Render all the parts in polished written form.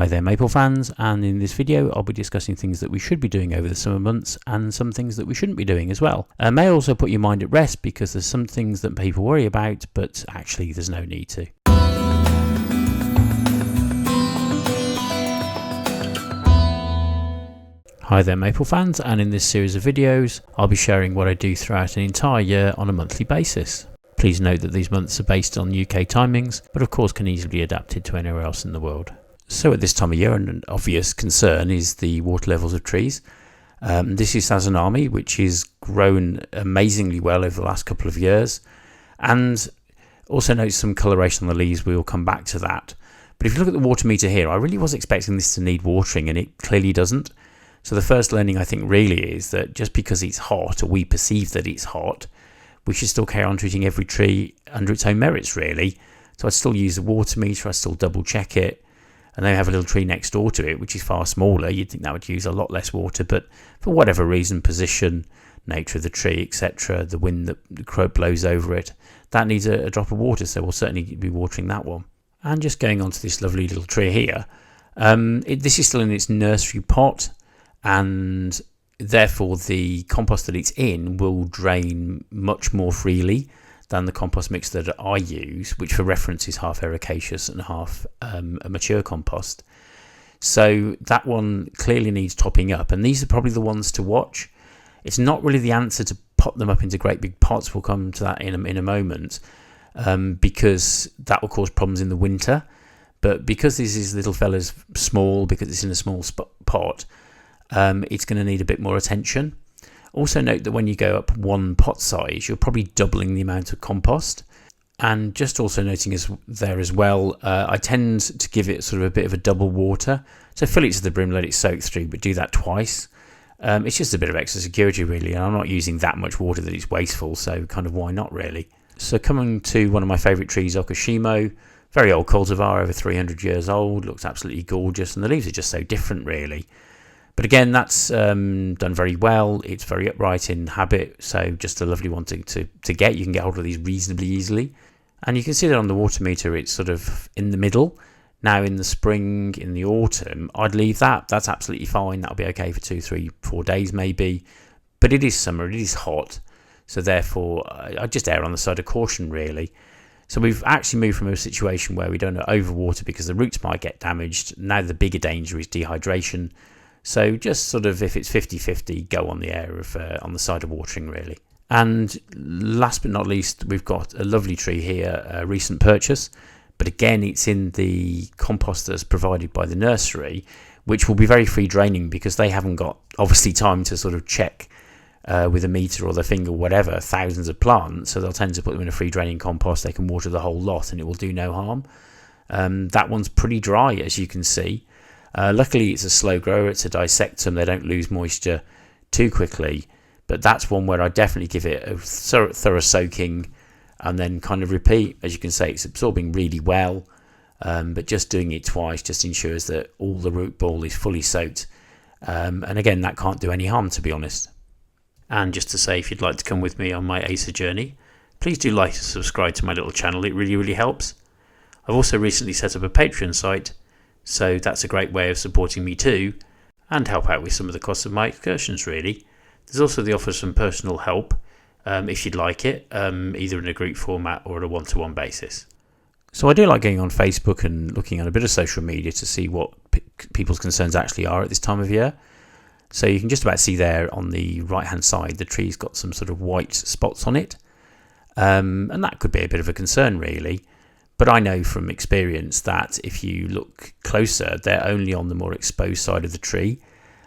Hi there maple fans, and in this video I'll be discussing things that we should be doing over the summer months and some things that we shouldn't be doing as well. May also put your mind at rest because there's some things that people worry about but actually there's no need to. Hi there maple fans, and in this series of videos I'll be sharing what I do throughout an entire year on a monthly basis. Please note that these months are based on UK timings but of course can easily be adapted to anywhere else in the world. So at this time of year, an obvious concern is the water levels of trees. This is Sazanami, which has grown amazingly well over the last couple of years, and also note some coloration on the leaves. We will come back to that. But if you look at the water meter here, I really was expecting this to need watering, and it clearly doesn't. So the first learning I think really is that just because it's hot, or we perceive that it's hot, we should still carry on treating every tree under its own merits really. So I'd still use the water meter, I'd still double check it. And then we have a little tree next door to it which is far smaller. You'd think that would use a lot less water, but for whatever reason, position, nature of the tree, etc., the wind that the crow blows over it, that needs a drop of water, so we'll certainly be watering that one. And just going on to this lovely little tree here, this is still in its nursery pot, and therefore the compost that it's in will drain much more freely than the compost mix that I use, which for reference is half ericaceous and half a mature compost. So that one clearly needs topping up, and these are probably the ones to watch. It's not really the answer to pot them up into great big pots. We'll come to that in a moment, because that will cause problems in the winter. But because this little fella's small, because it's in a small pot, it's going to need a bit more attention. Also note that when you go up one pot size, you're probably doubling the amount of compost. And just also noting as well, I tend to give it sort of a bit of a double water. So fill it to the brim, let it soak through, but do that twice. It's just a bit of extra security really, and I'm not using that much water that it's wasteful, so kind of why not really. So coming to one of my favourite trees, Okushimo, very old cultivar, over 300 years old, looks absolutely gorgeous, and the leaves are just so different really. But again, that's done very well. It's very upright in habit, so just a lovely one to get. You can get hold of these reasonably easily. And you can see that on the water meter, it's sort of in the middle. Now in the spring, in the autumn, I'd leave that. That's absolutely fine. That'll be okay for 2, 3, 4 days maybe. But it is summer, it is hot. So therefore, I'd just err on the side of caution really. So we've actually moved from a situation where we don't overwater because the roots might get damaged. Now the bigger danger is dehydration. So just sort of, if it's 50-50, go on the on the side of watering really. And last but not least, we've got a lovely tree here, a recent purchase, but again it's in the compost that's provided by the nursery, which will be very free draining because they haven't got obviously time to sort of check with a meter or their finger or whatever thousands of plants, so they'll tend to put them in a free draining compost. They can water the whole lot and it will do no harm. That one's pretty dry, as you can see. Luckily it's a slow grower, it's a dissectum, they don't lose moisture too quickly, but that's one where I definitely give it a thorough soaking and then kind of repeat. As you can see, it's absorbing really well, but just doing it twice just ensures that all the root ball is fully soaked, and again that can't do any harm, to be honest. And just to say, if you'd like to come with me on my Acer journey, please do like and subscribe to my little channel, it really helps. I've also recently set up a Patreon site, so that's a great way of supporting me too, and help out with some of the costs of my excursions really. There's also the offer of some personal help, if you'd like it, either in a group format or at a one-to-one basis. So I do like going on Facebook and looking at a bit of social media to see what people's concerns actually are at this time of year. So you can just about see there on the right hand side, the tree's got some sort of white spots on it, and that could be a bit of a concern really. But I know from experience that if you look closer, they're only on the more exposed side of the tree.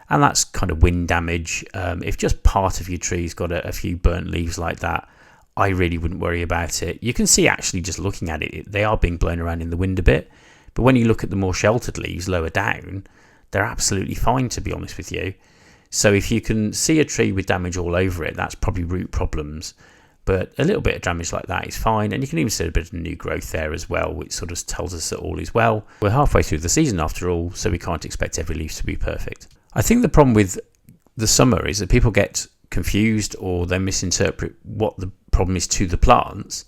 And that's kind of wind damage. If just part of your tree's got a few burnt leaves like that, I really wouldn't worry about it. You can see actually just looking at it, they are being blown around in the wind a bit. But when you look at the more sheltered leaves lower down, they're absolutely fine, to be honest with you. So if you can see a tree with damage all over it, that's probably root problems. But a little bit of damage like that is fine, and you can even see a bit of new growth there as well, which sort of tells us that all is well. We're halfway through the season after all, so we can't expect every leaf to be perfect. I think the problem with the summer is that people get confused or they misinterpret what the problem is to the plants.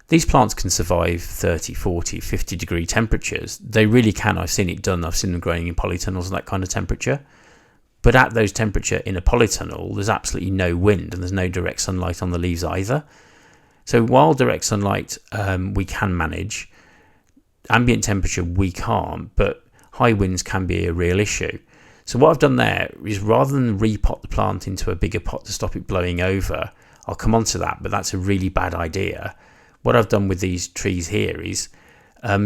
These plants can survive 30, 40, 50 degree temperatures. They really can. I've seen it done. I've seen them growing in polytunnels and that kind of temperature. But at those temperature in a polytunnel, there's absolutely no wind and there's no direct sunlight on the leaves either. So while direct sunlight we can manage, ambient temperature we can't, but high winds can be a real issue. So what I've done there is, rather than repot the plant into a bigger pot to stop it blowing over, I'll come on to that, but that's a really bad idea. What I've done with these trees here is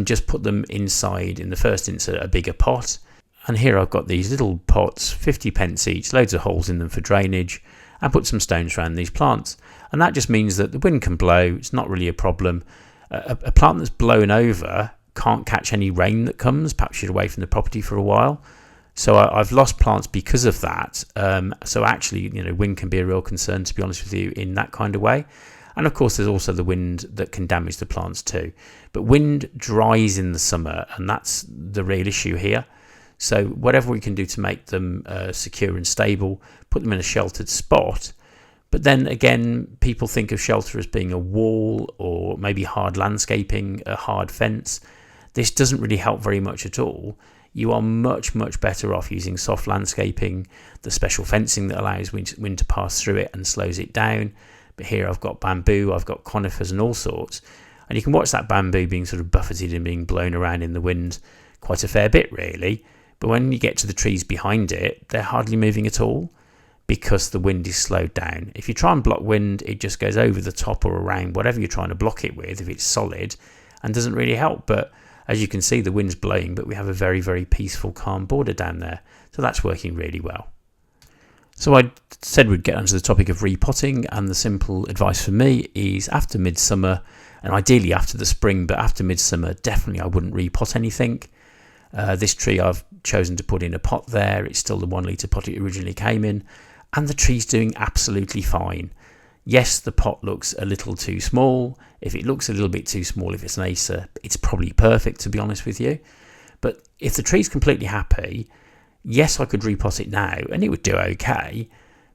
just put them inside, in the first instance, a bigger pot. And here I've got these little pots, 50p each, loads of holes in them for drainage, and put some stones around these plants. And that just means that the wind can blow, it's not really a problem. A plant that's blown over can't catch any rain that comes, perhaps you're away from the property for a while. So I've lost plants because of that. So actually, wind can be a real concern, to be honest with you, in that kind of way. And of course, there's also the wind that can damage the plants too. But wind dries in the summer, and that's the real issue here. So whatever we can do to make them secure and stable, put them in a sheltered spot. But then again, people think of shelter as being a wall or maybe hard landscaping, a hard fence. This doesn't really help very much at all. You are much, much better off using soft landscaping, the special fencing that allows wind to pass through it and slows it down. But here I've got bamboo, I've got conifers and all sorts. And you can watch that bamboo being sort of buffeted and being blown around in the wind quite a fair bit, really. But when you get to the trees behind it, they're hardly moving at all because the wind is slowed down. If you try and block wind, it just goes over the top or around whatever you're trying to block it with, if it's solid, and doesn't really help. But as you can see, the wind's blowing, but we have a very, very peaceful, calm border down there. So that's working really well. So I said we'd get onto the topic of repotting, and the simple advice for me is after midsummer, and ideally after the spring, but after midsummer, definitely I wouldn't repot anything. This tree I've chosen to put in a pot there. It's still the 1 litre pot it originally came in, and the tree's doing absolutely fine. Yes, the pot looks a little too small. If it looks a little bit too small, if it's an Acer, it's probably perfect, to be honest with you. But if the tree's completely happy, yes, I could repot it now and it would do okay.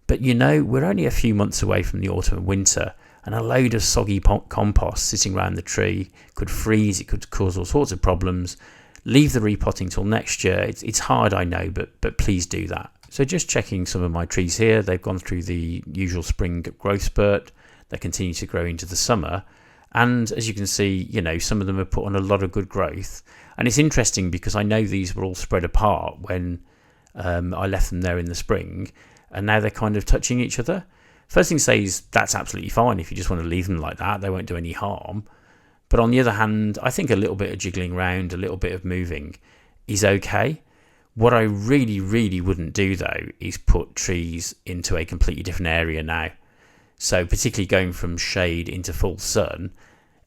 But we're only a few months away from the autumn and winter, and a load of soggy compost sitting around the tree could freeze, it could cause all sorts of problems. Leave the repotting till next year. It's hard, I know, but please do that. So just checking some of my trees here, they've gone through the usual spring growth spurt. They continue to grow into the summer. And as you can see, some of them have put on a lot of good growth. And it's interesting because I know these were all spread apart when I left them there in the spring, and now they're kind of touching each other. First thing to say is that's absolutely fine if you just want to leave them like that. They won't do any harm. But on the other hand, I think a little bit of jiggling around, a little bit of moving is okay. What I really, really wouldn't do, though, is put trees into a completely different area now. So particularly going from shade into full sun,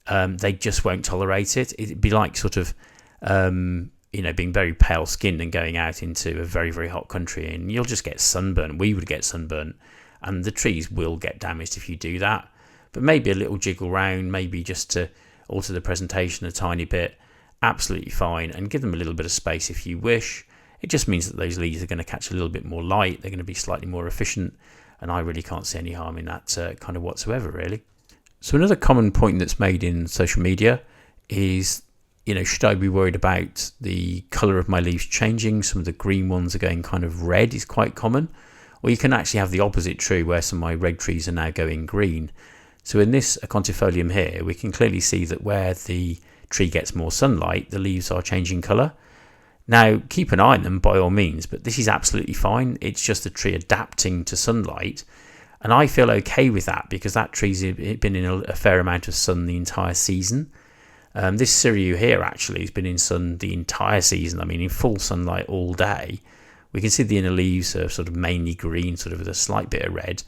they just won't tolerate it. It'd be like sort of, being very pale skinned and going out into a very, very hot country, and you'll just get sunburn. We would get sunburn, and the trees will get damaged if you do that. But maybe a little jiggle round, maybe just to alter the presentation a tiny bit, absolutely fine, and give them a little bit of space if you wish. It just means that those leaves are going to catch a little bit more light, they're going to be slightly more efficient, and I really can't see any harm in that kind of whatsoever, really. So another common point that's made in social media is, should I be worried about the colour of my leaves changing? Some of the green ones are going kind of red is quite common. Or you can actually have the opposite true, where some of my red trees are now going green. So in this acontifolium here, we can clearly see that where the tree gets more sunlight, the leaves are changing colour. Now, keep an eye on them by all means, but this is absolutely fine. It's just the tree adapting to sunlight. And I feel okay with that because that tree's been in a fair amount of sun the entire season. This Siriu here actually has been in sun the entire season. I mean, in full sunlight all day. We can see the inner leaves are sort of mainly green, sort of with a slight bit of red.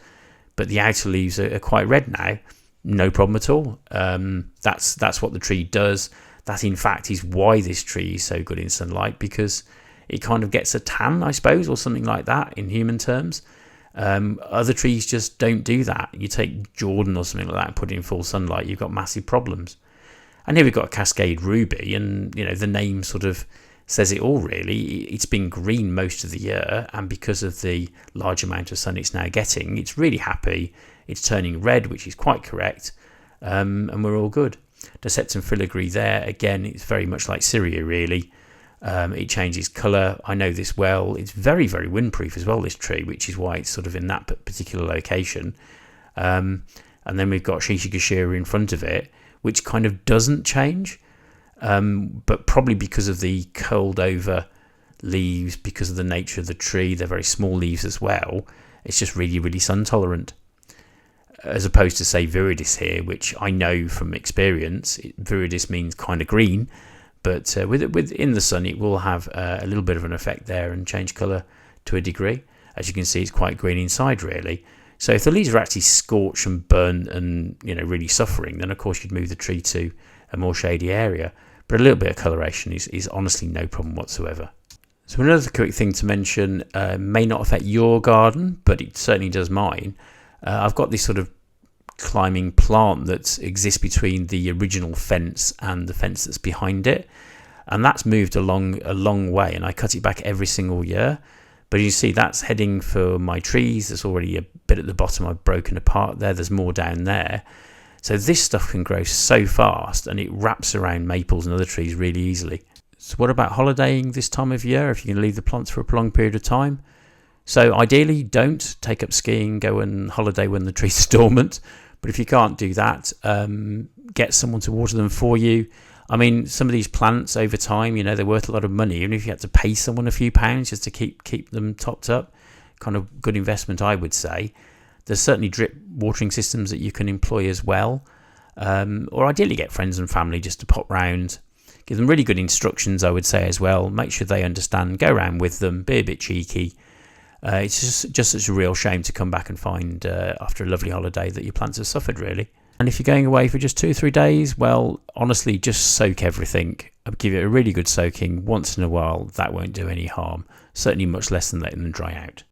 But the outer leaves are quite red now. No problem at all. That's what the tree does. That, in fact, is why this tree is so good in sunlight, because it kind of gets a tan, I suppose, or something like that in human terms. Other trees just don't do that. You take Jordan or something like that and put it in full sunlight, you've got massive problems. And here we've got a Cascade Ruby, and the name sort of says it all, really. It's been green most of the year, and because of the large amount of sun it's now getting, it's really happy. It's turning red, which is quite correct, and we're all good. Deceptum filigree there, again, it's very much like Syria really. It changes colour. I know this well. It's very, very windproof as well, this tree, which is why it's sort of in that particular location. And then we've got Shishigashira in front of it, which kind of doesn't change, but probably because of the curled over leaves, because of the nature of the tree. They're very small leaves as well. It's just really, really sun tolerant. As opposed to, say, viridis here, which I know from experience, viridis means kind of green, but with in the sun it will have a little bit of an effect there and change colour to a degree. As you can see, it's quite green inside really. So if the leaves are actually scorched and burnt and really suffering, then of course you'd move the tree to a more shady area. But a little bit of coloration is honestly no problem whatsoever. So another quick thing to mention, may not affect your garden, but it certainly does mine. I've got this sort of climbing plant that exists between the original fence and the fence that's behind it, and that's moved along a long way, and I cut it back every single year. But you see that's heading for my trees. There's already a bit at the bottom I've broken apart there. There's more down there. So this stuff can grow so fast, and it wraps around maples and other trees really easily. So what about holidaying this time of year if you can leave the plants for a prolonged period of time? So ideally, don't take up skiing, go and holiday when the trees are dormant. But if you can't do that, get someone to water them for you. I mean, some of these plants over time, they're worth a lot of money. Even if you had to pay someone a few pounds just to keep them topped up, kind of good investment, I would say. There's certainly drip watering systems that you can employ as well. Or ideally get friends and family just to pop round. Give them really good instructions, I would say, as well. Make sure they understand. Go around with them. Be a bit cheeky. It's just such a real shame to come back and find after a lovely holiday that your plants have suffered, really. And if you're going away for just 2 or 3 days, well, honestly, just soak everything. I'll give it a really good soaking once in a while. That won't do any harm. Certainly much less than letting them dry out.